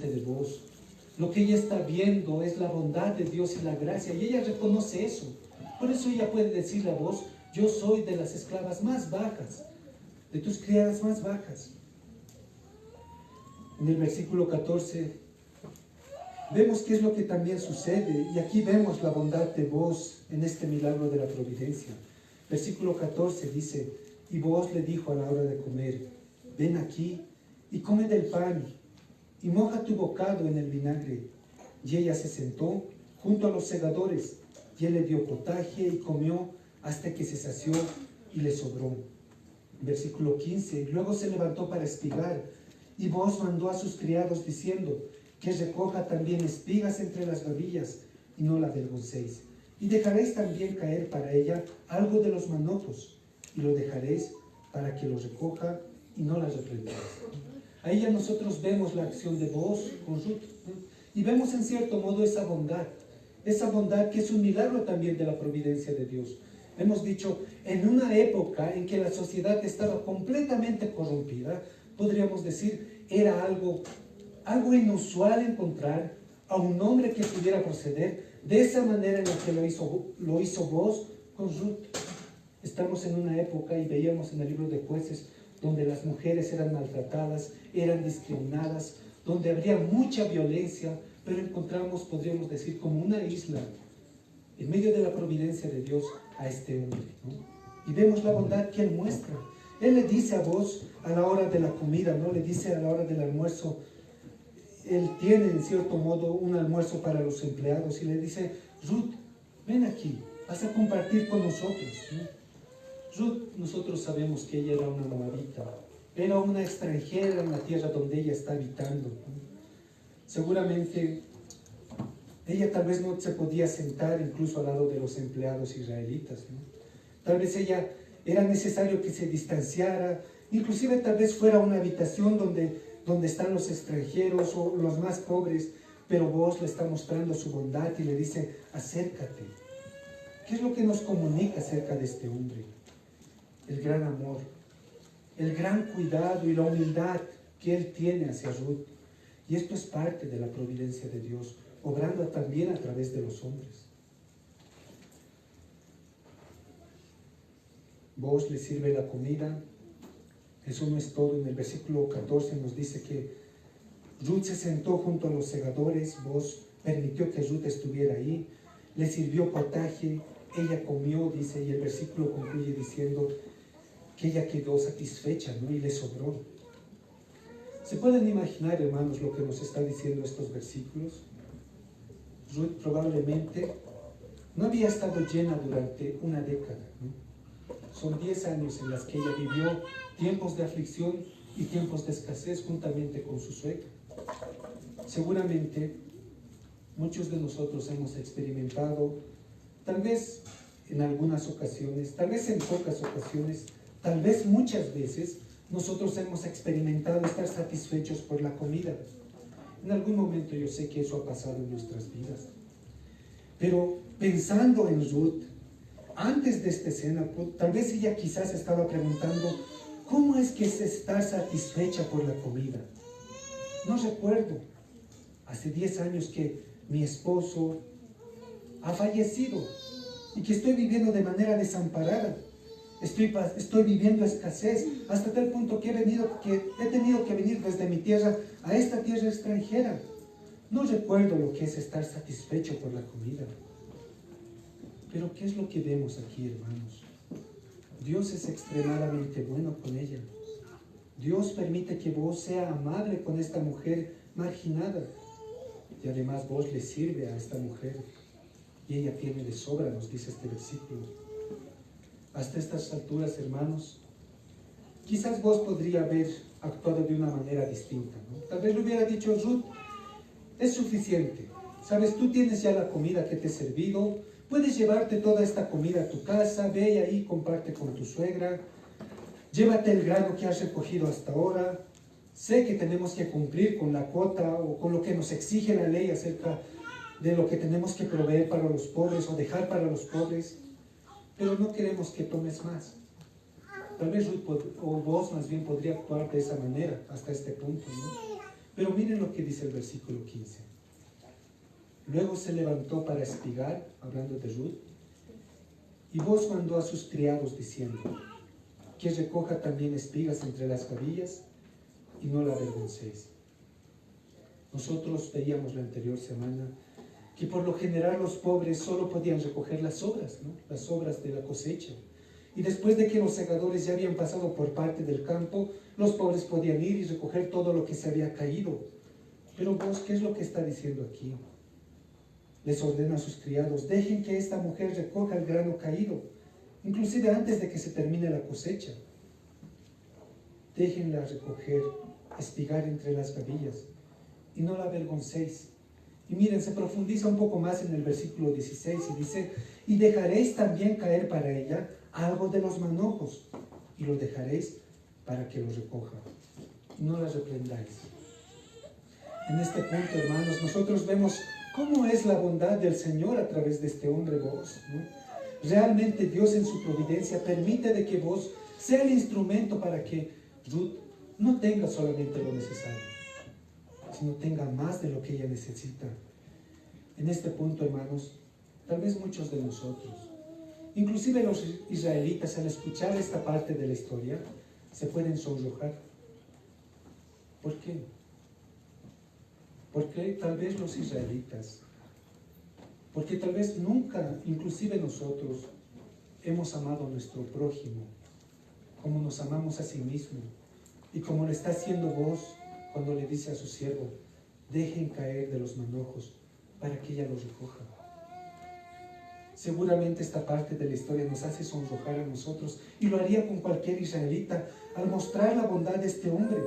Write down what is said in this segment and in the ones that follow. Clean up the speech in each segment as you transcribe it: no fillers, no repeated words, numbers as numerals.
delante de vos. Lo que ella está viendo es la bondad de Dios y la gracia, y ella reconoce eso. Por eso ella puede decirle a vos: yo soy de las esclavas más bajas, de tus criadas más bajas. En el versículo 14 vemos qué es lo que también sucede, y aquí vemos la bondad de vos en este milagro de la providencia. Versículo 14 dice: y vos le dijo a la hora de comer: ven aquí y come del pan, y moja tu bocado en el vinagre. Y ella se sentó junto a los segadores, y él le dio potaje y comió hasta que se sació y le sobró. Versículo 15, luego se levantó para espigar, y vos mandó a sus criados diciendo: que recoja también espigas entre las gavillas, y no la avergoncéis. Y dejaréis también caer para ella algo de los manojos, y lo dejaréis para que lo recoja, y no la reprendáis. Ahí ya nosotros vemos la acción de vos con Ruth, y vemos en cierto modo esa bondad que es un milagro también de la providencia de Dios. Hemos dicho, en una época en que la sociedad estaba completamente corrompida, podríamos decir, era algo inusual encontrar a un hombre que pudiera proceder de esa manera en la que lo hizo vos con Ruth. Estamos en una época, y veíamos en el libro de Jueces, donde las mujeres eran maltratadas, eran discriminadas, donde habría mucha violencia, pero encontramos, podríamos decir, como una isla, en medio de la providencia de Dios, a este hombre, ¿no? Y vemos la bondad que él muestra. Él le dice a vos a la hora de la comida, ¿no? Le dice a la hora del almuerzo. Él tiene en cierto modo un almuerzo para los empleados y le dice: Ruth, ven aquí, vas a compartir con nosotros, ¿no? Ruth, nosotros sabemos que ella era una moabita, era una extranjera en la tierra donde ella está habitando, ¿no? Seguramente ella tal vez no se podía sentar incluso al lado de los empleados israelitas, ¿no? Tal vez ella era necesario que se distanciara, inclusive tal vez fuera una habitación donde están los extranjeros o los más pobres, pero vos le está mostrando su bondad y le dice: acércate. ¿Qué es lo que nos comunica acerca de este hombre? El gran amor, el gran cuidado y la humildad que él tiene hacia Ruth. Y esto es parte de la providencia de Dios, obrando también a través de los hombres. Vos le sirve la comida. Eso no es todo. En el versículo 14 nos dice que Ruth se sentó junto a los segadores. Vos permitió que Ruth estuviera ahí. Le sirvió potaje. Ella comió, dice, y el versículo concluye diciendo que ella quedó satisfecha, ¿no? Y le sobró. ¿Se pueden imaginar, hermanos, lo que nos está diciendo estos versículos? Ruth probablemente no había estado llena durante una década, ¿no? Son 10 años en los que ella vivió tiempos de aflicción y tiempos de escasez juntamente con su suegra. Seguramente muchos de nosotros hemos experimentado, tal vez en algunas ocasiones, tal vez en pocas ocasiones, tal vez muchas veces, nosotros hemos experimentado estar satisfechos por la comida. En algún momento yo sé que eso ha pasado en nuestras vidas. Pero pensando en Ruth, antes de esta escena, tal vez ella quizás estaba preguntando: ¿cómo es que es estar satisfecha por la comida? No recuerdo. Hace 10 años que mi esposo ha fallecido y que estoy viviendo de manera desamparada. Estoy viviendo escasez hasta tal punto que he tenido que venir desde mi tierra a esta tierra extranjera. No recuerdo lo que es estar satisfecho por la comida. Pero ¿qué es lo que vemos aquí, hermanos? Dios es extremadamente bueno con ella. Dios permite que vos sea amable con esta mujer marginada. Y además vos le sirve a esta mujer. Y ella tiene de sobra, nos dice este versículo. Hasta estas alturas, hermanos, quizás vos podría haber actuado de una manera distinta, ¿no? Tal vez le hubiera dicho: Ruth, es suficiente. Sabes, tú tienes ya la comida que te he servido. Puedes llevarte toda esta comida a tu casa. Ve ahí, comparte con tu suegra. Llévate el grano que has recogido hasta ahora. Sé que tenemos que cumplir con la cuota o con lo que nos exige la ley acerca de lo que tenemos que proveer para los pobres o dejar para los pobres. Pero no queremos que tomes más. Tal vez Ruth o vos más bien podría actuar de esa manera hasta este punto, ¿no? Pero miren lo que dice el versículo 15. Luego se levantó para espigar, hablando de Ruth, y Booz mandó a sus criados diciendo, que recoja también espigas entre las gavillas y no la avergoncéis. Nosotros veíamos la anterior semana que por lo general los pobres solo podían recoger las sobras, ¿no? Las sobras de la cosecha. Y después de que los segadores ya habían pasado por parte del campo, los pobres podían ir y recoger todo lo que se había caído. Pero vos, ¿qué es lo que está diciendo aquí? Les ordena a sus criados, dejen que esta mujer recoja el grano caído, inclusive antes de que se termine la cosecha. Déjenla recoger, espigar entre las gavillas, y no la avergoncéis. Y miren, se profundiza un poco más en el versículo 16 y dice, y dejaréis también caer para ella algo de los manojos, y lo dejaréis para que lo recoja. No la reprendáis. En este punto, hermanos, nosotros vemos cómo es la bondad del Señor a través de este hombre Booz, ¿no? Realmente Dios en su providencia permite de que Booz sea el instrumento para que Ruth no tenga solamente lo necesario, sino tenga más de lo que ella necesita. En este punto, hermanos, tal vez muchos de nosotros, inclusive los israelitas, al escuchar esta parte de la historia, se pueden sonrojar. ¿Por qué? Porque tal vez los israelitas, porque tal vez nunca, inclusive nosotros, hemos amado a nuestro prójimo como nos amamos a sí mismo, y como lo está haciendo Booz cuando le dice a su siervo, dejen caer de los manojos para que ella los recoja. Seguramente esta parte de la historia nos hace sonrojar a nosotros, y lo haría con cualquier israelita al mostrar la bondad de este hombre.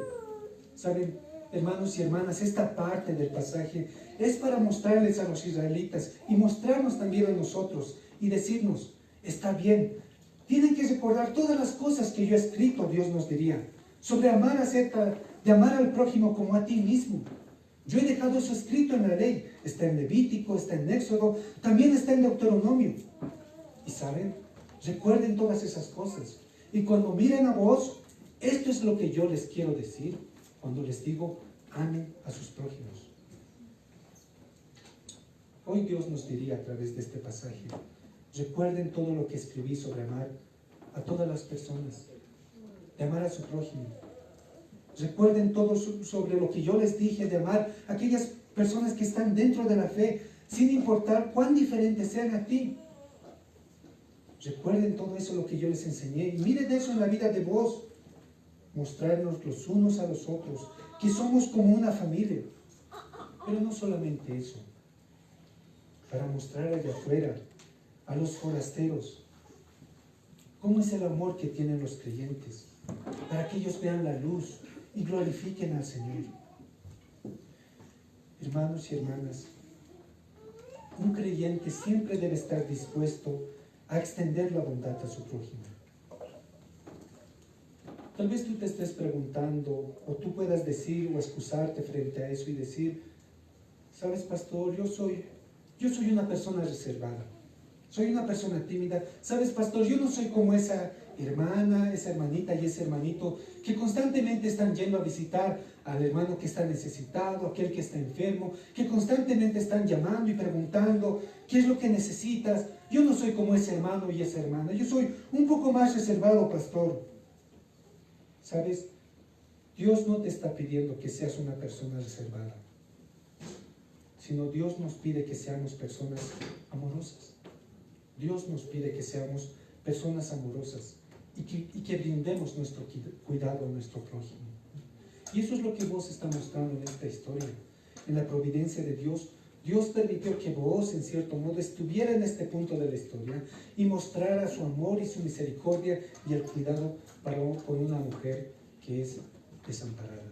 ¿Saben, hermanos y hermanas? Esta parte del pasaje es para mostrarles a los israelitas y mostrarnos también a nosotros y decirnos, está bien, tienen que recordar todas las cosas que yo he escrito, Dios nos diría, sobre amar acerca de amar al prójimo como a ti mismo. Yo he dejado eso escrito en la ley, está en Levítico, está en Éxodo, también está en Deuteronomio. Y saben, recuerden todas esas cosas. Y cuando miren a vos, esto es lo que yo les quiero decir cuando les digo, amen a sus prójimos. Hoy Dios nos diría a través de este pasaje, recuerden todo lo que escribí sobre amar a todas las personas, de amar a su prójimo. Recuerden todo sobre lo que yo les dije de amar a aquellas personas que están dentro de la fe, sin importar cuán diferentes sean a ti. Recuerden todo eso, lo que yo les enseñé, y miren eso en la vida de vos. Mostrarnos los unos a los otros, que somos como una familia. Pero no solamente eso, para mostrar allá afuera, a los forasteros, cómo es el amor que tienen los creyentes, para que ellos vean la luz y glorifiquen al Señor. Hermanos y hermanas, un creyente siempre debe estar dispuesto a extender la bondad a su prójimo. Tal vez tú te estés preguntando, o tú puedas decir o excusarte frente a eso y decir, sabes, pastor, yo soy una persona reservada, soy una persona tímida. Sabes, pastor, yo no soy como esa hermana, esa hermanita y ese hermanito que constantemente están yendo a visitar al hermano que está necesitado, aquel que está enfermo, que constantemente están llamando y preguntando, ¿qué es lo que necesitas? Yo no soy como ese hermano y esa hermana, yo soy un poco más reservado, pastor. ¿Sabes? Dios no te está pidiendo que seas una persona reservada, sino Dios nos pide que seamos personas amorosas. Dios nos pide que seamos personas amorosas y que brindemos nuestro cuidado a nuestro prójimo. Y eso es lo que Booz está mostrando en esta historia. En la providencia de Dios, Dios permitió que Booz, en cierto modo, estuviera en este punto de la historia y mostrara su amor y su misericordia y el cuidado con una mujer que es desamparada.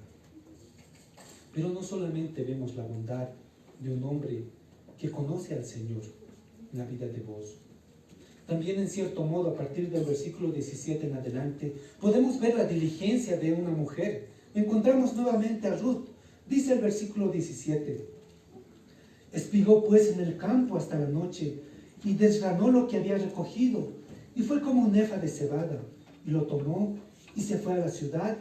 Pero no solamente vemos la bondad de un hombre que conoce al Señor en la vida de Booz. También, en cierto modo, a partir del versículo 17 en adelante, podemos ver la diligencia de una mujer. Encontramos nuevamente a Ruth. Dice el versículo 17, espigó pues en el campo hasta la noche y desgranó lo que había recogido, y fue como un efa de cebada, y lo tomó y se fue a la ciudad,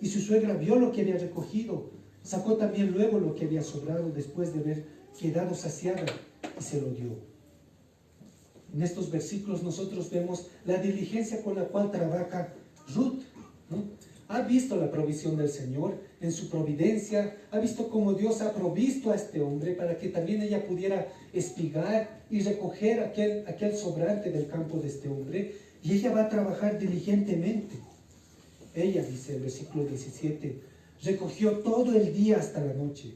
y su suegra vio lo que había recogido, Sacó también luego lo que había sobrado después de haber quedado saciada y se lo dio. En estos versículos nosotros vemos la diligencia con la cual trabaja Ruth, ¿no? Ha visto la provisión del Señor en su providencia, ha visto cómo Dios ha provisto a este hombre para que también ella pudiera espigar y recoger aquel sobrante del campo de este hombre, y ella va a trabajar diligentemente. Ella, dice el versículo 17, recogió todo el día hasta la noche.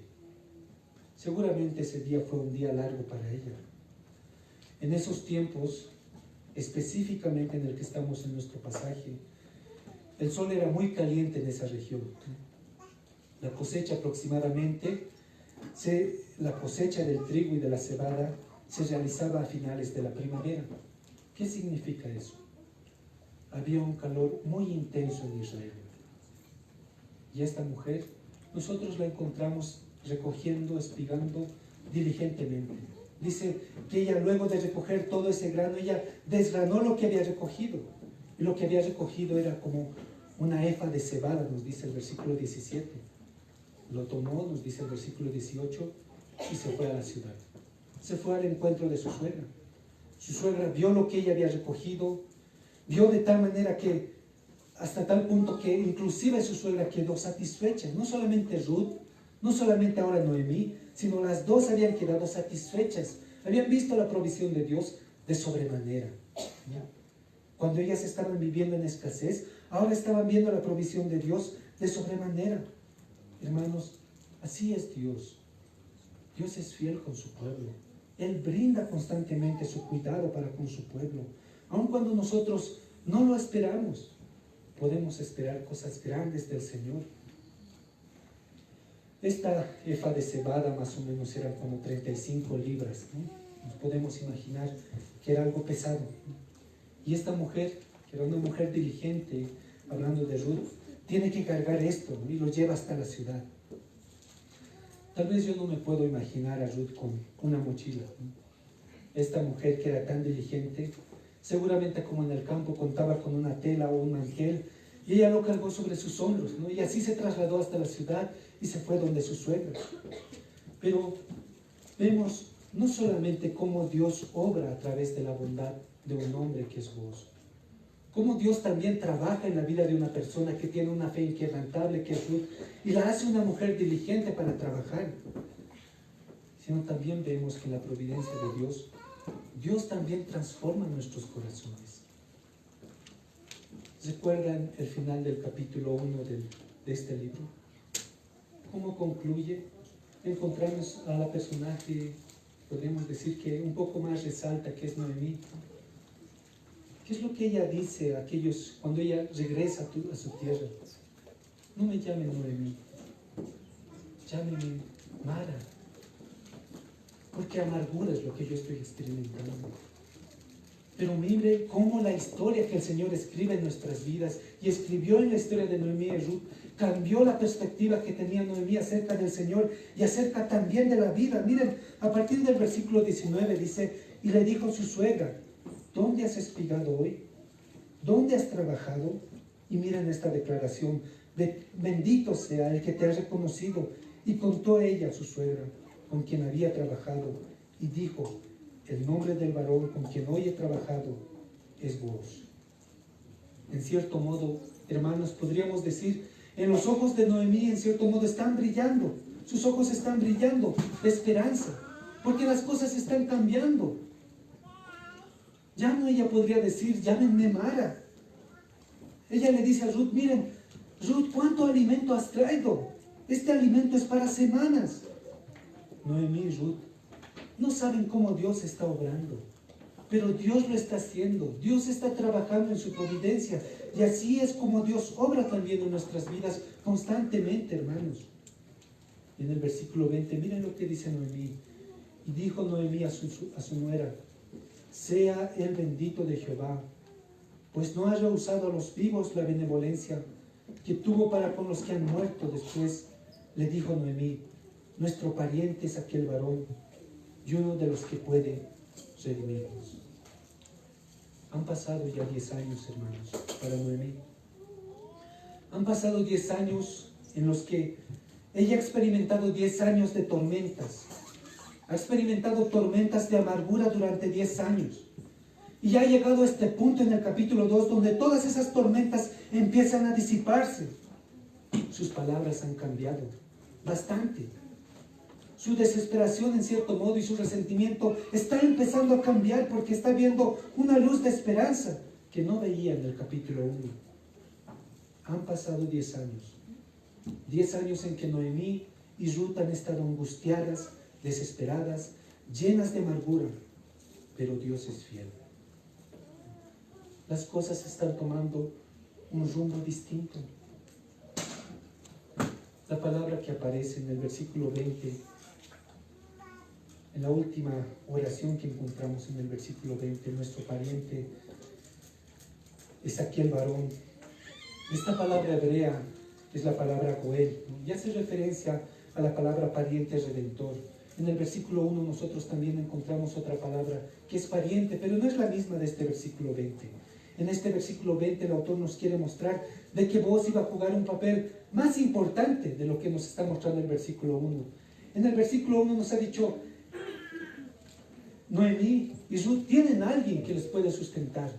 Seguramente ese día fue un día largo para ella. En esos tiempos, específicamente en el que estamos en nuestro pasaje, el sol era muy caliente en esa región. La cosecha aproximadamente, la cosecha del trigo y de la cebada se realizaba a finales de la primavera. ¿Qué significa eso? Había un calor muy intenso en Israel. Y esta mujer, nosotros la encontramos recogiendo, espigando diligentemente. Dice que ella, luego de recoger todo ese grano, ella desgranó lo que había recogido. Y lo que había recogido era como una efa de cebada, nos dice el versículo 17. Lo tomó, nos dice el versículo 18, y se fue a la ciudad. Se fue al encuentro de su suegra. Su suegra vio lo que ella había recogido, vio de tal manera que, hasta tal punto que inclusive su suegra quedó satisfecha. No solamente Ruth, no solamente ahora Noemí, sino las dos habían quedado satisfechas. Habían visto la provisión de Dios de sobremanera. ¿Ya? Cuando ellas estaban viviendo en escasez, ahora estaban viendo la provisión de Dios de sobremanera. Hermanos, así es Dios. Dios es fiel con su pueblo. Él brinda constantemente su cuidado para con su pueblo. Aun cuando nosotros no lo esperamos, podemos esperar cosas grandes del Señor. Esta efa de cebada más o menos era como 35 libras, ¿no? Nos podemos imaginar que era algo pesado, ¿no? Y esta mujer, que era una mujer diligente, hablando de Ruth, tiene que cargar esto, ¿no? Y lo lleva hasta la ciudad. Tal vez yo no me puedo imaginar a Ruth con una mochila, ¿no? Esta mujer que era tan diligente, seguramente como en el campo contaba con una tela o un mantel, y ella lo cargó sobre sus hombros, ¿no? Y así se trasladó hasta la ciudad y se fue donde su suegra. Pero vemos no solamente cómo Dios obra a través de la bondad de un hombre que es vos, cómo Dios también trabaja en la vida de una persona que tiene una fe inquebrantable que es Ruth, y la hace una mujer diligente para trabajar, sino también vemos que en la providencia de Dios, Dios también transforma nuestros corazones. ¿Recuerdan el final del capítulo 1 de este libro? ¿Cómo concluye? Encontramos a la personaje, podríamos decir que un poco más resalta, que es Noemí. ¿Qué es lo que ella dice a aquellos cuando ella regresa a su tierra? No me llamen Noemí, llámenme Mara, porque amargura es lo que yo estoy experimentando. Pero mire cómo la historia que el Señor escribe en nuestras vidas, y escribió en la historia de Noemí y Ruth, cambió la perspectiva que tenía Noemí acerca del Señor y acerca también de la vida. Miren, a partir del versículo 19 dice, y le dijo su suegra, ¿dónde has espigado hoy? ¿Dónde has trabajado? Y miren esta declaración, bendito sea el que te ha reconocido. Y contó ella a su suegra, con quien había trabajado, y dijo, el nombre del varón con quien hoy he trabajado es vos. En cierto modo, hermanos, podríamos decir, en los ojos de Noemí, en cierto modo, están brillando. Sus ojos están brillando de esperanza, porque las cosas están cambiando. Ya no ella podría decir, llámenme Mara. Ella le dice a Ruth, miren, Ruth, ¿cuánto alimento has traído? Este alimento es para semanas. Noemí y Ruth no saben cómo Dios está obrando, pero Dios lo está haciendo. Dios está trabajando en su providencia, y así es como Dios obra también en nuestras vidas constantemente, hermanos. Y en el versículo 20, miren lo que dice Noemí. Y dijo Noemí a su nuera, sea el bendito de Jehová, pues no ha rehusado a los vivos la benevolencia que tuvo para con los que han muerto. Después le dijo Noemí, nuestro pariente es aquel varón, y uno de los que puede redimirnos. Han pasado ya 10 años, hermanos, para Noemí. Han pasado 10 años en los que Ella ha experimentado 10 años de tormentas. Ha experimentado tormentas de amargura durante 10 años. Y ya ha llegado a este punto en el capítulo 2 donde todas esas tormentas empiezan a disiparse. Sus palabras han cambiado bastante. Su desesperación en cierto modo y su resentimiento está empezando a cambiar porque está viendo una luz de esperanza que no veía en el capítulo 1. Han pasado 10 años. 10 años en que Noemí y Ruth han estado angustiadas, desesperadas, llenas de amargura. Pero Dios es fiel. Las cosas están tomando un rumbo distinto. La palabra que aparece en el versículo 20, en la última oración que encontramos en el versículo 20, nuestro pariente es aquel varón. Esta palabra hebrea es la palabra Goel, ¿no? Y hace referencia a la palabra pariente redentor. En el versículo 1 nosotros también encontramos otra palabra que es pariente, pero no es la misma de este versículo 20. En este versículo 20 el autor nos quiere mostrar de que Booz iba a jugar un papel más importante de lo que nos está mostrando el versículo 1. En el versículo 1 nos ha dicho, Noemí y Ruth tienen a alguien que les puede sustentar.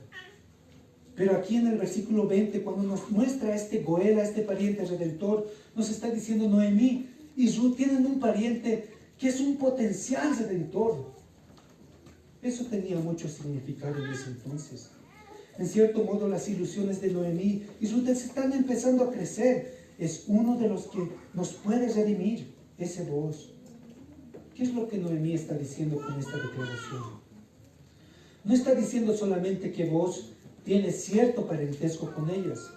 Pero aquí en el versículo 20, cuando nos muestra a este Goel, a este pariente redentor, nos está diciendo Noemí y Ruth tienen un pariente que es un potencial redentor. Eso tenía mucho significado en ese entonces. En cierto modo, las ilusiones de Noemí y Ruth están empezando a crecer. Es uno de los que nos puede redimir, ese Booz. ¿Qué es lo que Noemí está diciendo con esta declaración? No está diciendo solamente que Booz tiene cierto parentesco con ellas,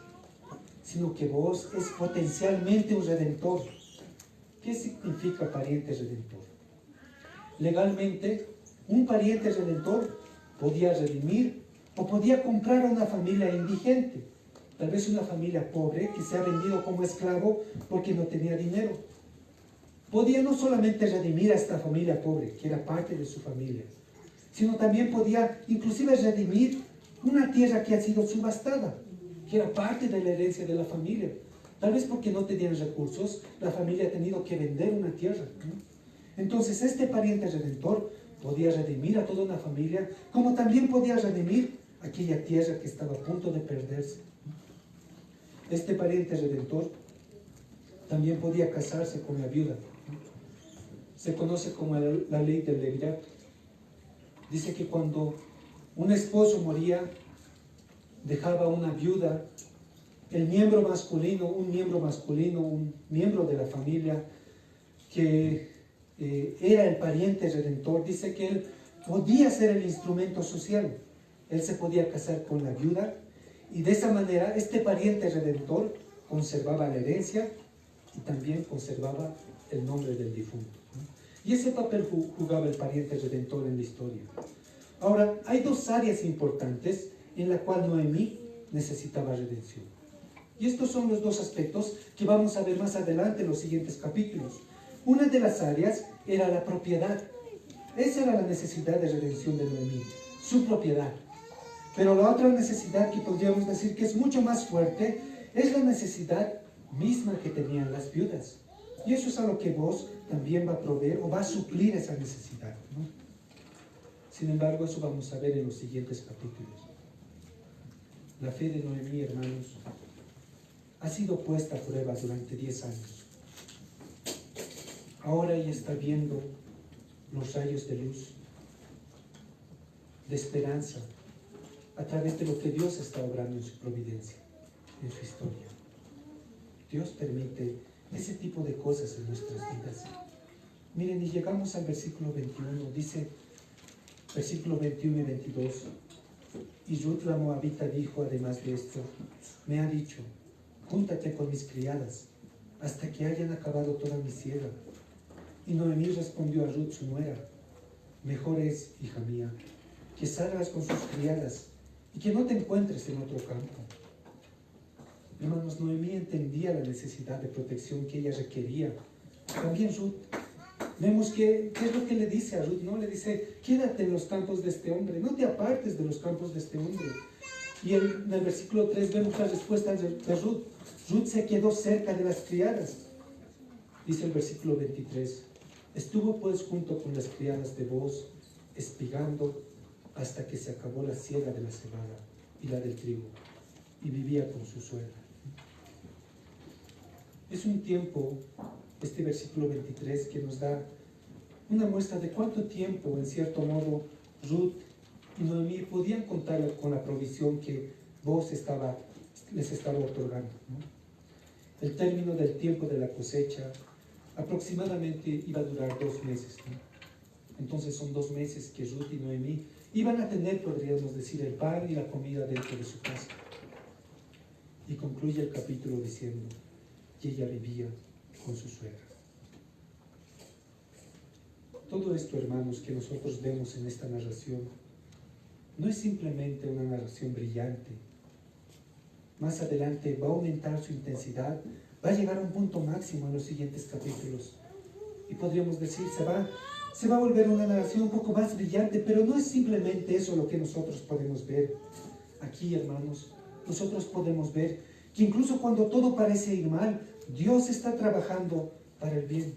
sino que Booz es potencialmente un redentor. ¿Qué significa pariente redentor? Legalmente, un pariente redentor podía redimir o podía comprar a una familia indigente, tal vez una familia pobre que se ha vendido como esclavo porque no tenía dinero. Podía no solamente redimir a esta familia pobre, que era parte de su familia, sino también podía inclusive redimir una tierra que ha sido subastada, que era parte de la herencia de la familia. Tal vez porque no tenían recursos, la familia ha tenido que vender una tierra, ¿no? Entonces este pariente redentor podía redimir a toda una familia, como también podía redimir aquella tierra que estaba a punto de perderse. Este pariente redentor también podía casarse con la viuda. Se conoce como la ley del levirato. Dice que cuando un esposo moría, dejaba una viuda, un miembro masculino, un miembro de la familia, que era el pariente redentor. Dice que él podía ser el instrumento social. Él se podía casar con la viuda y de esa manera este pariente redentor conservaba la herencia y también conservaba el nombre del difunto, ¿no? Y ese papel jugaba el pariente redentor en la historia. Ahora, hay dos áreas importantes en las cuales Noemí necesitaba redención. Y estos son los dos aspectos que vamos a ver más adelante en los siguientes capítulos. Una de las áreas era la propiedad. Esa era la necesidad de redención de Noemí, su propiedad. Pero la otra necesidad que podríamos decir que es mucho más fuerte es la necesidad misma que tenían las viudas. Y eso es a lo que Booz también va a proveer o va a suplir esa necesidad, ¿no? Sin embargo, eso vamos a ver en los siguientes capítulos. La fe de Noemí, hermanos, ha sido puesta a prueba durante 10 años. Ahora ella está viendo los rayos de luz, de esperanza, a través de lo que Dios está obrando en su providencia, en su historia. Dios permite ese tipo de cosas en nuestras vidas. Miren, y llegamos al versículo 21, dice, versículo 21 y 22, y Ruth la moabita dijo, además de esto, me ha dicho, júntate con mis criadas, hasta que hayan acabado toda mi siega. Y Noemí respondió a Ruth, su nuera, mejor es, hija mía, que salgas con sus criadas, y que no te encuentres en otro campo. Hermanos, Noemí entendía la necesidad de protección que ella requería. También Ruth. Vemos que, ¿qué es lo que le dice a Ruth? ¿No? Le dice, quédate en los campos de este hombre, no te apartes de los campos de este hombre. Y en el versículo 3 vemos la respuesta de Ruth. Ruth se quedó cerca de las criadas. Dice el versículo 23, estuvo pues junto con las criadas de Booz, espigando hasta que se acabó la siega de la cebada y la del trigo, y vivía con su suegra. Es un tiempo, este versículo 23, que nos da una muestra de cuánto tiempo, en cierto modo, Ruth y Noemí podían contar con la provisión que Booz les estaba otorgando, ¿no? El término del tiempo de la cosecha aproximadamente iba a durar 2 meses, ¿no? Entonces son 2 meses que Ruth y Noemí iban a tener, podríamos decir, el pan y la comida dentro de su casa. Y concluye el capítulo diciendo que ella vivía con su suegra. Todo esto, hermanos, que nosotros vemos en esta narración, no es simplemente una narración brillante. Más adelante va a aumentar su intensidad, va a llegar a un punto máximo en los siguientes capítulos. Y podríamos decir, se va a volver una narración un poco más brillante, pero no es simplemente eso lo que nosotros podemos ver. Aquí, hermanos, nosotros podemos ver que incluso cuando todo parece ir mal, Dios está trabajando para el bien.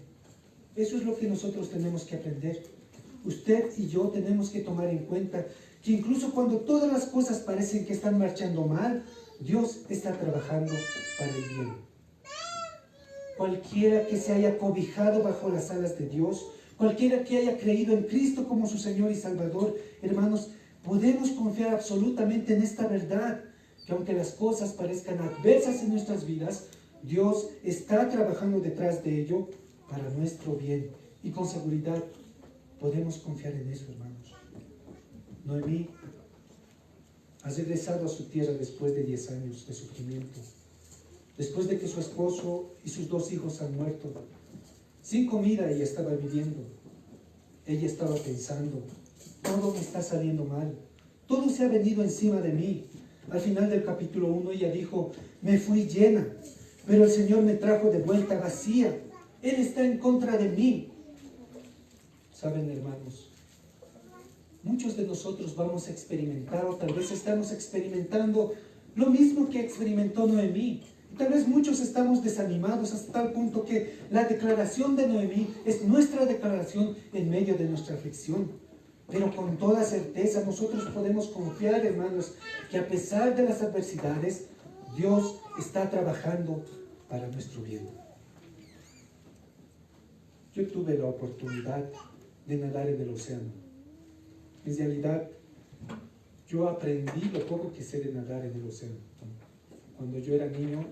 Eso es lo que nosotros tenemos que aprender. Usted y yo tenemos que tomar en cuenta que incluso cuando todas las cosas parecen que están marchando mal, Dios está trabajando para el bien. Cualquiera que se haya cobijado bajo las alas de Dios, cualquiera que haya creído en Cristo como su Señor y Salvador, hermanos, podemos confiar absolutamente en esta verdad, que aunque las cosas parezcan adversas en nuestras vidas, Dios está trabajando detrás de ello para nuestro bien. Y con seguridad podemos confiar en eso, hermanos. Noemí ha regresado a su tierra después de 10 años de sufrimiento, después de que su esposo y sus 2 hijos han muerto. Sin comida ella estaba viviendo. Ella estaba pensando, todo me está saliendo mal, todo se ha venido encima de mí. Al final del capítulo 1 ella dijo, me fui llena, pero el Señor me trajo de vuelta vacía. Él está en contra de mí. Saben, hermanos, muchos de nosotros vamos a experimentar, o tal vez estamos experimentando lo mismo que experimentó Noemí. Tal vez muchos estamos desanimados hasta tal punto que la declaración de Noemí es nuestra declaración en medio de nuestra aflicción. Pero con toda certeza nosotros podemos confiar, hermanos, que a pesar de las adversidades, Dios está trabajando para nuestro bien. Yo tuve la oportunidad de nadar en el océano. En realidad, yo aprendí lo poco que sé de nadar en el océano. Cuando yo era niño,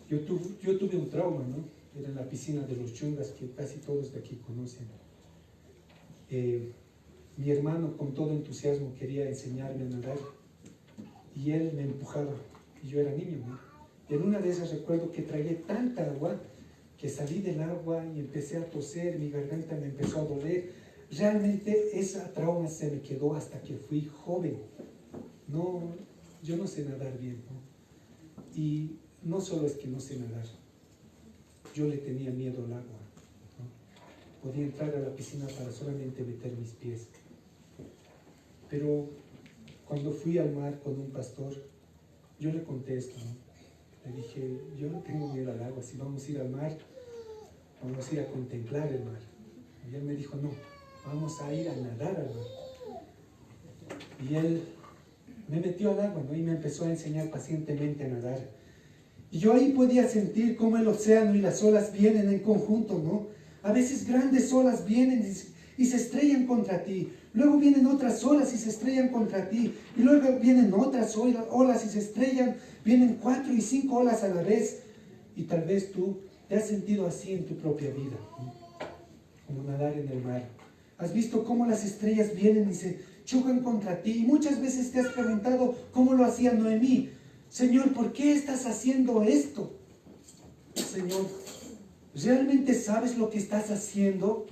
yo tuve un trauma, ¿no? Era en la piscina de los Chungas, que casi todos de aquí conocen. Mi hermano, con todo entusiasmo, quería enseñarme a nadar. Y él me empujaba, y yo era niño, ¿no? Y en una de esas recuerdo que tragué tanta agua, que salí del agua y empecé a toser, mi garganta me empezó a doler. Realmente esa trauma se me quedó hasta que fui joven. No, yo no sé nadar bien, ¿no? Y no solo es que no sé nadar, yo le tenía miedo al agua, ¿no? Podía entrar a la piscina para solamente meter mis pies. Pero cuando fui al mar con un pastor, yo le conté esto, ¿no? Le dije, yo no tengo miedo al agua, si vamos a ir al mar, vamos a ir a contemplar el mar. Y él me dijo, no, vamos a ir a nadar al mar. Y él me metió al agua, ¿no? Y me empezó a enseñar pacientemente a nadar. Y yo ahí podía sentir cómo el océano y las olas vienen en conjunto, ¿no? A veces grandes olas vienen y se estrellan contra ti. Luego vienen otras olas y se estrellan contra ti. Y luego vienen otras olas y se estrellan. Vienen 4 y 5 olas a la vez. Y tal vez tú te has sentido así en tu propia vida, ¿no? Como nadar en el mar. Has visto cómo las estrellas vienen y se chocan contra ti. Y muchas veces te has preguntado cómo lo hacía Noemí. Señor, ¿por qué estás haciendo esto? Señor, ¿realmente sabes lo que estás haciendo?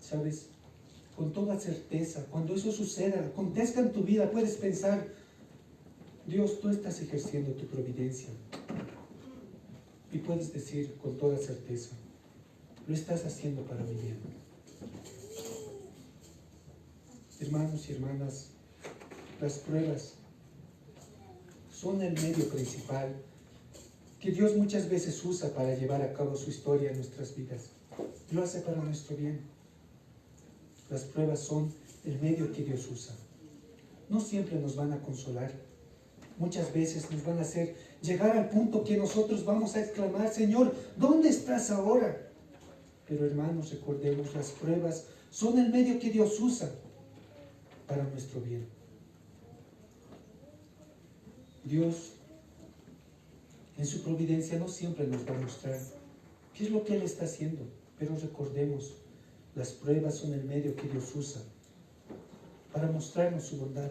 ¿Sabes? Con toda certeza, cuando eso suceda, acontezca en tu vida, puedes pensar, Dios, tú estás ejerciendo tu providencia. Y puedes decir con toda certeza, lo estás haciendo para mi bien. Hermanos y hermanas, las pruebas son el medio principal que Dios muchas veces usa para llevar a cabo su historia en nuestras vidas. Lo hace para nuestro bien. Las pruebas son el medio que Dios usa. No siempre nos van a consolar. Muchas veces nos van a hacer llegar al punto que nosotros vamos a exclamar: Señor, ¿dónde estás ahora? Pero hermanos, recordemos, las pruebas son el medio que Dios usa para nuestro bien. Dios, en su providencia, no siempre nos va a mostrar qué es lo que Él está haciendo, pero recordemos, las pruebas son el medio que Dios usa para mostrarnos su bondad,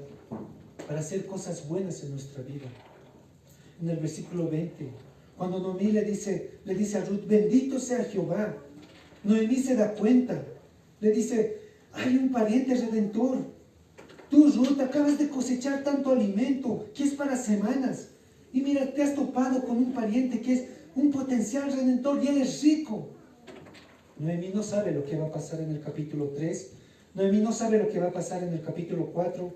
para hacer cosas buenas en nuestra vida. En el versículo 20, cuando Noemí le dice a Ruth: bendito sea Jehová, Noemí se da cuenta, le dice: hay un pariente redentor. Tú, Ruth, acabas de cosechar tanto alimento que es para semanas, y mira, te has topado con un pariente que es un potencial redentor y él es rico. Noemí no sabe lo que va a pasar en el capítulo 3, Noemí no sabe lo que va a pasar en el capítulo 4,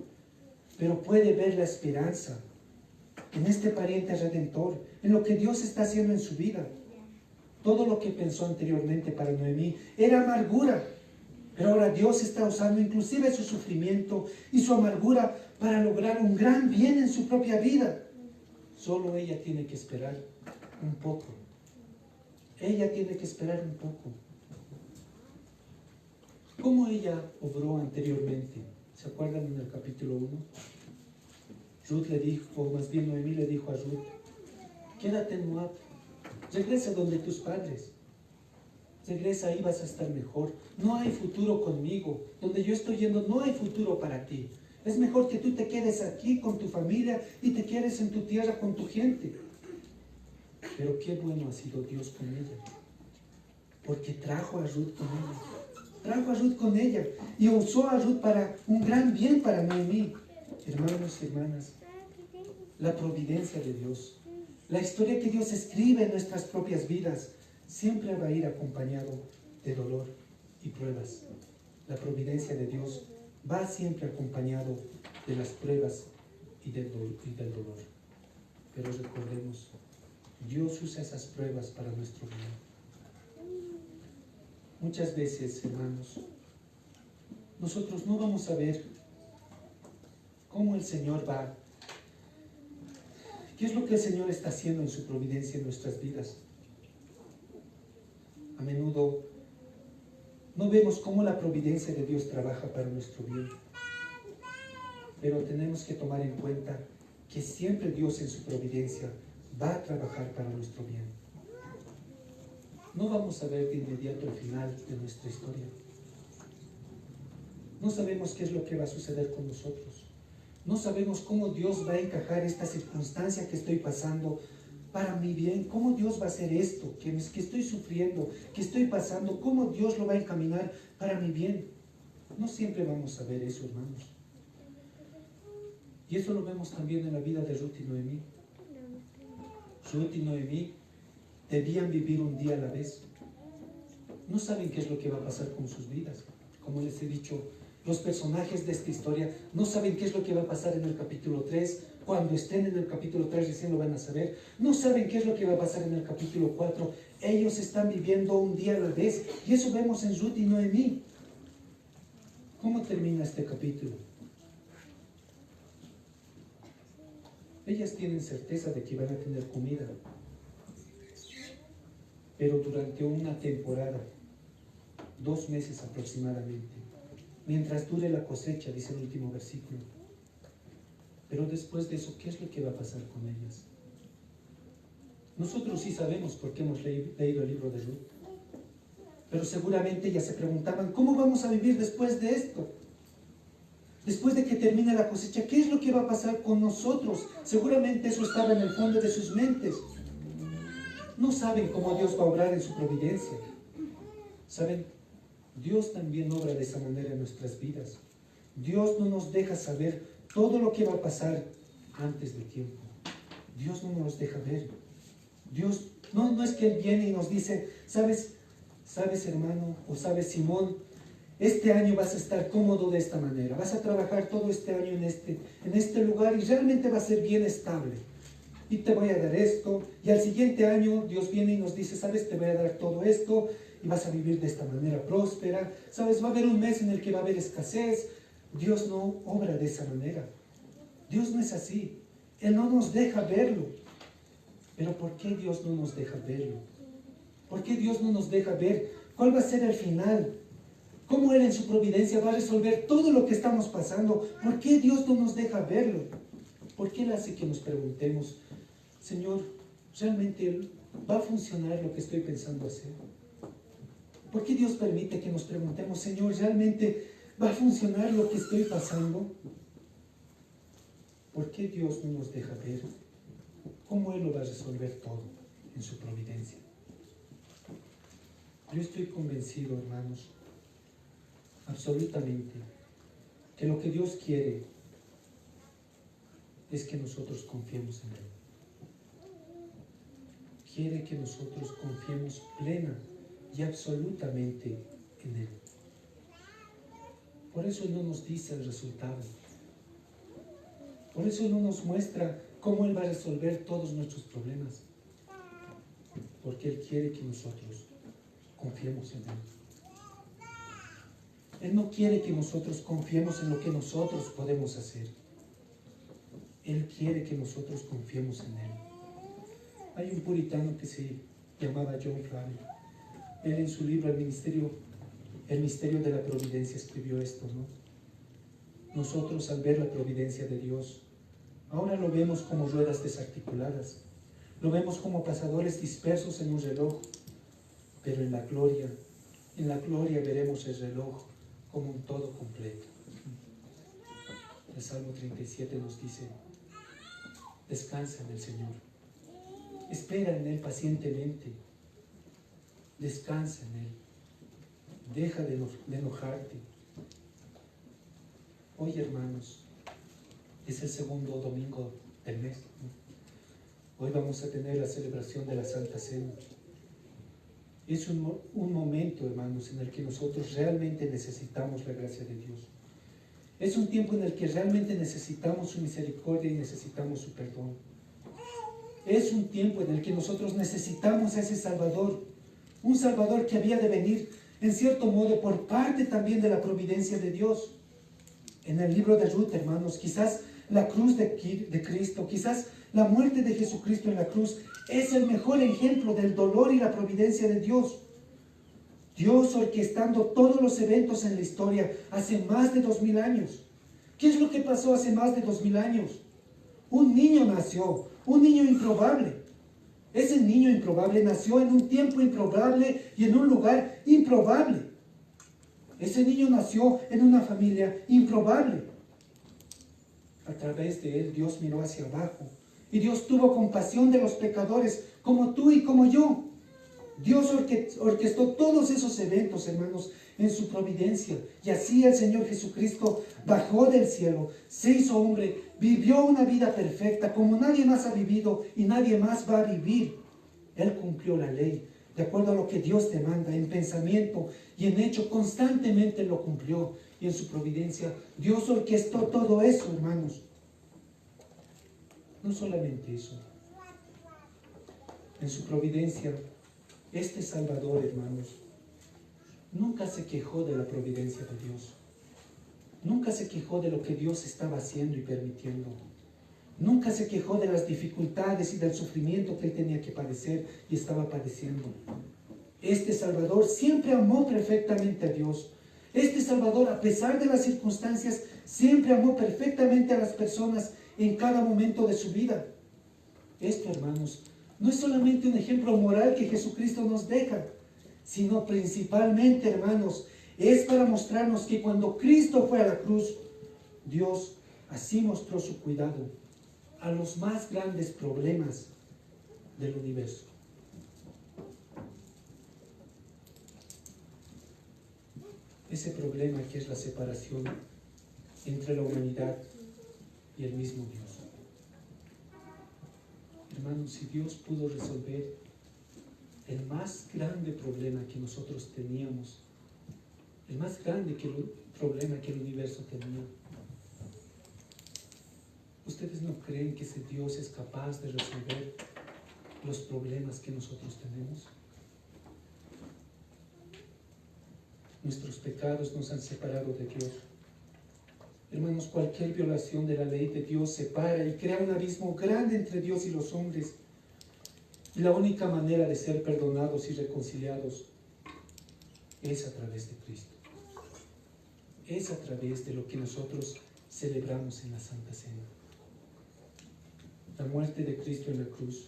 pero puede ver la esperanza en este pariente redentor, en lo que Dios está haciendo en su vida. Todo lo que pensó anteriormente para Noemí era amargura, pero ahora Dios está usando inclusive su sufrimiento y su amargura para lograr un gran bien en su propia vida. Solo ella tiene que esperar un poco. Ella tiene que esperar un poco. ¿Cómo ella obró anteriormente? ¿Se acuerdan en el capítulo 1? Ruth le dijo, o más bien Noemí le dijo a Ruth: quédate en Moab, regresa donde tus padres, regresa, ahí vas a estar mejor. No hay futuro conmigo, donde yo estoy yendo no hay futuro para ti. Es mejor que tú te quedes aquí con tu familia y te quedes en tu tierra con tu gente. Pero qué bueno ha sido Dios con ella, porque trajo a Ruth con ella. Trajo a Ruth con ella y usó a Ruth para un gran bien para Noemí. Hermanos y hermanas, la providencia de Dios, la historia que Dios escribe en nuestras propias vidas, siempre va a ir acompañado de dolor y pruebas. La providencia de Dios va siempre acompañado de las pruebas y del dolor. Pero recordemos, Dios usa esas pruebas para nuestro bien. Muchas veces, hermanos, nosotros no vamos a ver cómo el Señor va, qué es lo que el Señor está haciendo en su providencia en nuestras vidas. A menudo no vemos cómo la providencia de Dios trabaja para nuestro bien, pero tenemos que tomar en cuenta que siempre Dios en su providencia va a trabajar para nuestro bien. No vamos a ver de inmediato el final de nuestra historia. No sabemos qué es lo que va a suceder con nosotros. No sabemos cómo Dios va a encajar esta circunstancia que estoy pasando para mi bien. Cómo Dios va a hacer esto que estoy sufriendo, que estoy pasando. Cómo Dios lo va a encaminar para mi bien. No siempre vamos a ver eso, hermanos. Y eso lo vemos también en la vida de Ruth y Noemí. Ruth y Noemí debían vivir un día a la vez. No saben qué es lo que va a pasar con sus vidas. Como les he dicho, los personajes de esta historia no saben qué es lo que va a pasar en el capítulo 3. Cuando estén en el capítulo 3 recién lo van a saber. No saben qué es lo que va a pasar en el capítulo 4. Ellos están viviendo un día a la vez. Y eso vemos en Ruth y Noemí. ¿Cómo termina este capítulo? Ellas tienen certeza de que van a tener comida. Pero durante una temporada, 2 meses aproximadamente, mientras dure la cosecha, dice el último versículo. Pero después de eso, ¿qué es lo que va a pasar con ellas? Nosotros sí sabemos porque hemos leído el libro de Ruth. Pero seguramente ellas se preguntaban: ¿cómo vamos a vivir después de esto? Después de que termine la cosecha, ¿qué es lo que va a pasar con nosotros? Seguramente eso estaba en el fondo de sus mentes. No saben cómo Dios va a obrar en su providencia. ¿Saben? Dios también obra de esa manera en nuestras vidas. Dios no nos deja saber todo lo que va a pasar antes del tiempo. Dios no nos deja ver. Dios, no es que Él viene y nos dice: ¿sabes hermano? O sabes, Simón, este año vas a estar cómodo de esta manera. Vas a trabajar todo este año en este lugar y realmente va a ser bien estable. y te voy a dar esto, y al siguiente año Dios viene y nos dice, sabes, te voy a dar todo esto, y vas a vivir de esta manera próspera, sabes, va a haber un mes en el que va a haber escasez. Dios no obra de esa manera. Dios no es así. Él no nos deja verlo. Pero ¿por qué Dios no nos deja verlo? ¿Por qué Dios no nos deja ver cuál va a ser el final? ¿Cómo Él en su providencia va a resolver todo lo que estamos pasando? ¿Por qué Dios no nos deja verlo? ¿Por qué Él hace que nos preguntemos, Señor, ¿realmente va a funcionar lo que estoy pensando hacer? ¿Por qué Dios permite que nos preguntemos, Señor, ¿realmente va a funcionar lo que estoy pasando? ¿Por qué Dios no nos deja ver cómo Él lo va a resolver todo en su providencia? Yo estoy convencido, hermanos, absolutamente, que lo que Dios quiere es que nosotros confiemos en Él. Quiere que nosotros confiemos plena y absolutamente en Él. Por eso Él no nos dice el resultado. Por eso Él no nos muestra cómo Él va a resolver todos nuestros problemas. Porque Él quiere que nosotros confiemos en Él. Él no quiere que nosotros confiemos en lo que nosotros podemos hacer. Él quiere que nosotros confiemos en Él. Hay un puritano que se llamaba John Flavel. Él en su libro El misterio de la providencia escribió esto, ¿no? Nosotros al ver la providencia de Dios, ahora lo vemos como ruedas desarticuladas, lo vemos como pasadores dispersos en un reloj, pero en la gloria veremos el reloj como un todo completo. El Salmo 37 nos dice, descansa en el Señor, espera en Él pacientemente, descansa en Él, deja de enojarte. Hoy, hermanos, es el segundo domingo del mes, ¿no? Hoy vamos a tener la celebración de la Santa Cena. Es un momento, hermanos, en el que nosotros realmente necesitamos la gracia de Dios. Es un tiempo en el que realmente necesitamos su misericordia y necesitamos su perdón. Es un tiempo en el que nosotros necesitamos a ese Salvador, un Salvador que había de venir, en cierto modo, por parte también de la providencia de Dios. En el libro de Ruth, hermanos, quizás la cruz de Cristo, quizás la muerte de Jesucristo en la cruz es el mejor ejemplo del dolor y la providencia de Dios. Dios orquestando todos los eventos en la historia hace más de 2000 años. ¿Qué es lo que pasó hace más de 2000 años? Un niño nació, un niño improbable. Ese niño improbable nació en un tiempo improbable y en un lugar improbable. Ese niño nació en una familia improbable. A través de él Dios miró hacia abajo y Dios tuvo compasión de los pecadores como tú y como yo. Dios orquestó todos esos eventos, hermanos, en su providencia. Y así el Señor Jesucristo bajó del cielo, se hizo hombre, vivió una vida perfecta como nadie más ha vivido y nadie más va a vivir. Él cumplió la ley de acuerdo a lo que Dios demanda en pensamiento y en hecho, constantemente lo cumplió. Y en su providencia Dios orquestó todo eso, hermanos. No solamente eso. En su providencia, este Salvador, hermanos, nunca se quejó de la providencia de Dios. Nunca se quejó de lo que Dios estaba haciendo y permitiendo. Nunca se quejó de las dificultades y del sufrimiento que él tenía que padecer y estaba padeciendo. Este Salvador siempre amó perfectamente a Dios. Este Salvador, a pesar de las circunstancias, siempre amó perfectamente a las personas en cada momento de su vida. Esto, hermanos, no es solamente un ejemplo moral que Jesucristo nos deja, sino principalmente, hermanos, es para mostrarnos que cuando Cristo fue a la cruz, Dios así mostró su cuidado a los más grandes problemas del universo. Ese problema que es la separación entre la humanidad y el mismo Dios. Hermanos, si Dios pudo resolver el más grande problema que nosotros teníamos, el más grande problema que el universo tenía, ¿Ustedes no creen que ese Dios es capaz de resolver los problemas que nosotros tenemos? Nuestros pecados nos han separado de Dios. Hermanos, cualquier violación de la ley de Dios separa y crea un abismo grande entre Dios y los hombres. Y la única manera de ser perdonados y reconciliados es a través de Cristo. Es a través de lo que nosotros celebramos en la Santa Cena. La muerte de Cristo en la cruz.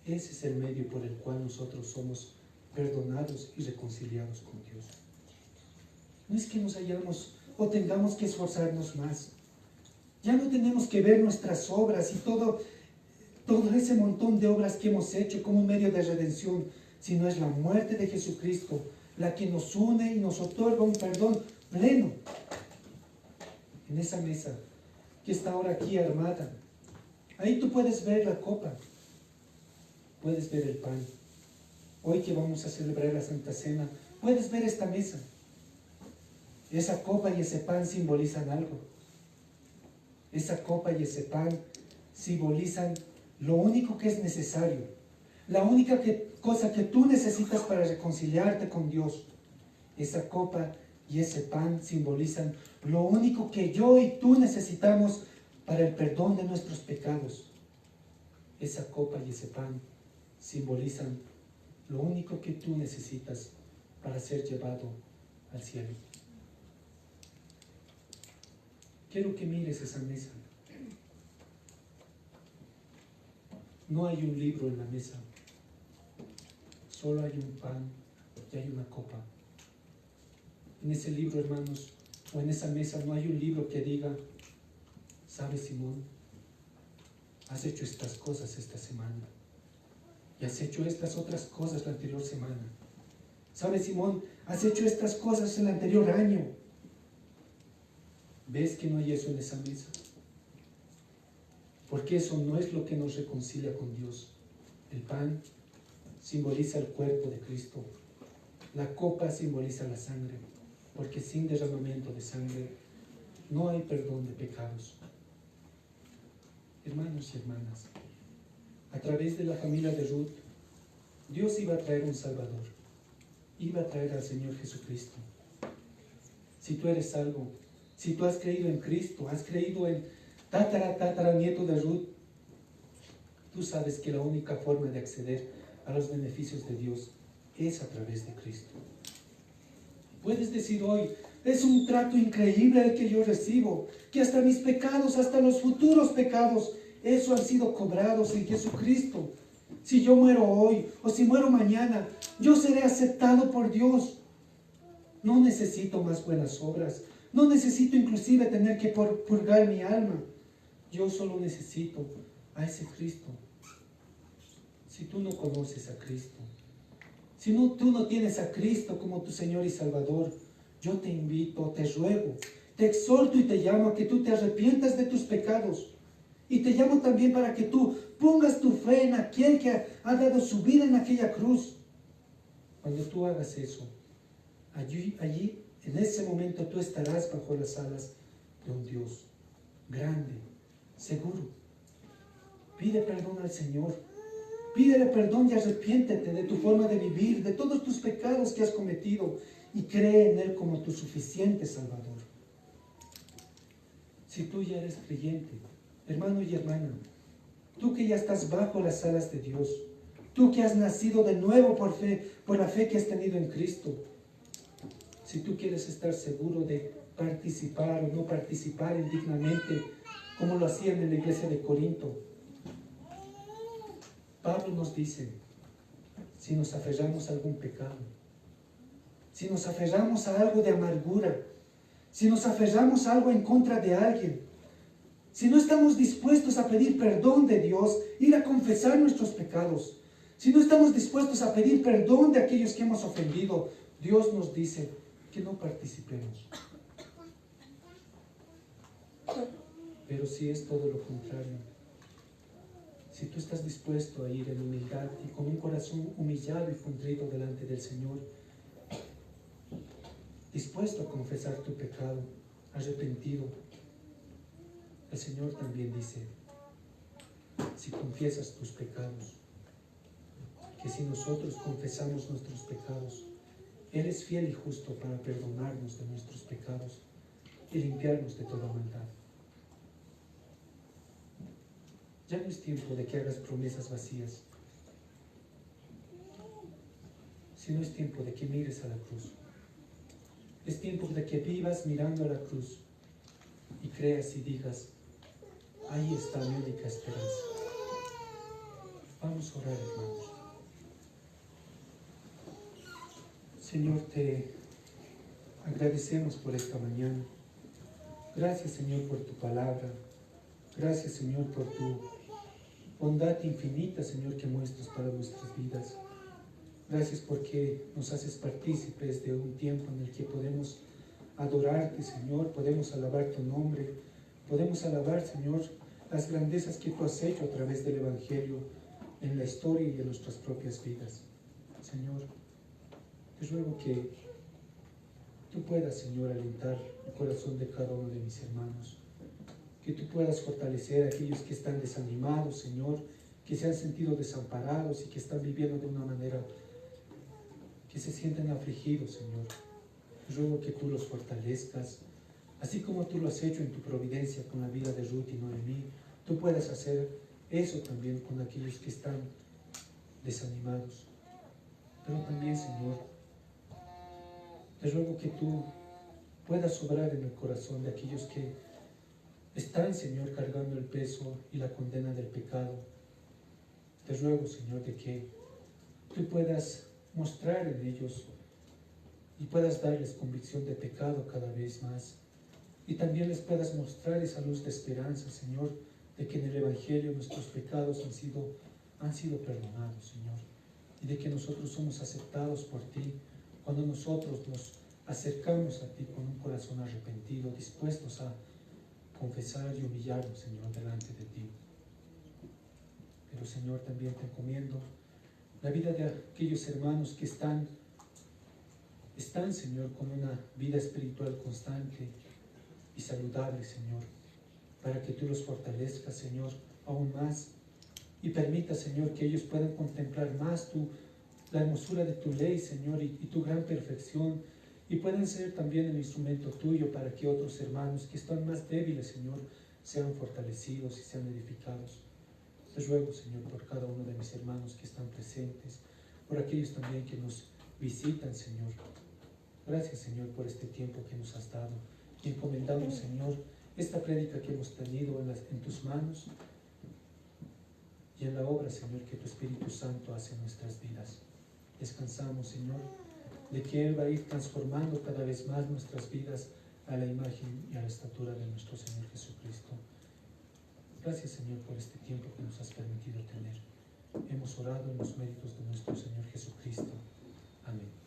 Ese es el medio por el cual nosotros somos perdonados y reconciliados con Dios. No es que nos hayamos o tengamos que esforzarnos más. Ya no tenemos que ver nuestras obras y todo ese montón de obras que hemos hecho como un medio de redención, sino es la muerte de Jesucristo la que nos une y nos otorga un perdón pleno. En esa mesa que está ahora aquí armada, ahí tú puedes ver la copa, puedes ver el pan. Hoy que vamos a celebrar la Santa Cena, puedes ver esta mesa. Esa copa y ese pan simbolizan algo. Esa copa y ese pan simbolizan lo único que es necesario. La única cosa que tú necesitas para reconciliarte con Dios. Esa copa y ese pan simbolizan lo único que yo y tú necesitamos para el perdón de nuestros pecados. Esa copa y ese pan simbolizan lo único que tú necesitas para ser llevado al cielo. Quiero que mires esa mesa. No hay un libro en la mesa. Solo hay un pan y hay una copa. En ese libro, hermanos, o en esa mesa no hay un libro que diga, ¿sabes, Simón? Has hecho estas cosas esta semana. Y has hecho estas otras cosas la anterior semana. ¿Sabes, Simón? Has hecho estas cosas el anterior año. ¿Ves que no hay eso en esa mesa? Porque eso no es lo que nos reconcilia con Dios. El pan simboliza el cuerpo de Cristo. La copa simboliza la sangre, porque sin derramamiento de sangre no hay perdón de pecados. Hermanos y hermanas, a través de la familia de Ruth, Dios iba a traer un Salvador. Iba a traer al Señor Jesucristo. Si tú eres salvo, si tú has creído en Cristo, has creído en tataranieto de Ruth, tú sabes que la única forma de acceder a los beneficios de Dios es a través de Cristo. Puedes decir hoy, es un trato increíble el que yo recibo, que hasta mis pecados, hasta los futuros pecados, eso han sido cobrados en Jesucristo. Si yo muero hoy o si muero mañana, yo seré aceptado por Dios. No necesito más buenas obras. No necesito inclusive tener que purgar mi alma. Yo solo necesito a ese Cristo. Si tú no conoces a Cristo, si tú no tienes a Cristo como tu Señor y Salvador, yo te invito, te ruego, te exhorto y te llamo a que tú te arrepientas de tus pecados. Y te llamo también para que tú pongas tu fe en aquel que ha dado su vida en aquella cruz. Cuando tú hagas eso, allí, en ese momento tú estarás bajo las alas de un Dios grande, seguro. Pide perdón al Señor. Pídele perdón y arrepiéntete de tu forma de vivir, de todos tus pecados que has cometido y cree en Él como tu suficiente Salvador. Si tú ya eres creyente, hermano y hermana, tú que ya estás bajo las alas de Dios, tú que has nacido de nuevo por la fe que has tenido en Cristo, si tú quieres estar seguro de participar o no participar indignamente, como lo hacían en la iglesia de Corinto, Pablo nos dice, si nos aferramos a algún pecado, si nos aferramos a algo de amargura, si nos aferramos a algo en contra de alguien, si no estamos dispuestos a pedir perdón de Dios, ir a confesar nuestros pecados, si no estamos dispuestos a pedir perdón de aquellos que hemos ofendido, Dios nos dice que no participemos. Pero si es todo lo contrario, si tú estás dispuesto a ir en humildad y con un corazón humillado y contrito delante del Señor, dispuesto a confesar tu pecado, arrepentido, El Señor también dice, si confiesas tus pecados, que si nosotros confesamos nuestros pecados, Él es fiel y justo para perdonarnos de nuestros pecados y limpiarnos de toda maldad. Ya no es tiempo de que hagas promesas vacías, sino es tiempo de que mires a la cruz. Es tiempo de que vivas mirando a la cruz y creas y digas, ahí está mi única esperanza. Vamos a orar, hermanos. Señor, te agradecemos por esta mañana. Gracias, Señor, por tu palabra. Gracias, Señor, por tu bondad infinita, Señor, que muestras para nuestras vidas. Gracias porque nos haces partícipes de un tiempo en el que podemos adorarte, Señor, podemos alabar tu nombre, podemos alabar, Señor, las grandezas que tú has hecho a través del Evangelio en la historia y en nuestras propias vidas. Señor, te ruego que tú puedas, Señor, alentar el corazón de cada uno de mis hermanos, que tú puedas fortalecer a aquellos que están desanimados, Señor, que se han sentido desamparados y que están viviendo de una manera que se sienten afligidos, Señor. Te ruego que tú los fortalezcas, así como tú lo has hecho en tu providencia con la vida de Ruth y Noemí. Tú puedas hacer eso también con aquellos que están desanimados. Pero también, Señor, te ruego que tú puedas obrar en el corazón de aquellos que están, Señor, cargando el peso y la condena del pecado. Te ruego, Señor, de que tú puedas mostrar en ellos y puedas darles convicción de pecado cada vez más. Y también les puedas mostrar esa luz de esperanza, Señor, de que en el Evangelio nuestros pecados han sido perdonados, Señor. Y de que nosotros somos aceptados por ti cuando nosotros nos acercamos a ti con un corazón arrepentido, dispuestos a confesar y humillarnos, Señor, delante de ti. Pero, Señor, también te encomiendo la vida de aquellos hermanos que están, Señor, con una vida espiritual constante y saludable, Señor, para que tú los fortalezcas, Señor, aún más y permita, Señor, que ellos puedan contemplar más la hermosura de tu ley, Señor, y tu gran perfección, y puedan ser también el instrumento tuyo para que otros hermanos que están más débiles, Señor, sean fortalecidos y sean edificados. Te ruego, Señor, por cada uno de mis hermanos que están presentes, por aquellos también que nos visitan, Señor. Gracias, Señor, por este tiempo que nos has dado. Y encomendamos, Señor, esta prédica que hemos tenido en tus manos y en la obra, Señor, que tu Espíritu Santo hace en nuestras vidas. Descansamos, Señor, de que Él va a ir transformando cada vez más nuestras vidas a la imagen y a la estatura de nuestro Señor Jesucristo. Gracias, Señor, por este tiempo que nos has permitido tener. Hemos orado en los méritos de nuestro Señor Jesucristo. Amén.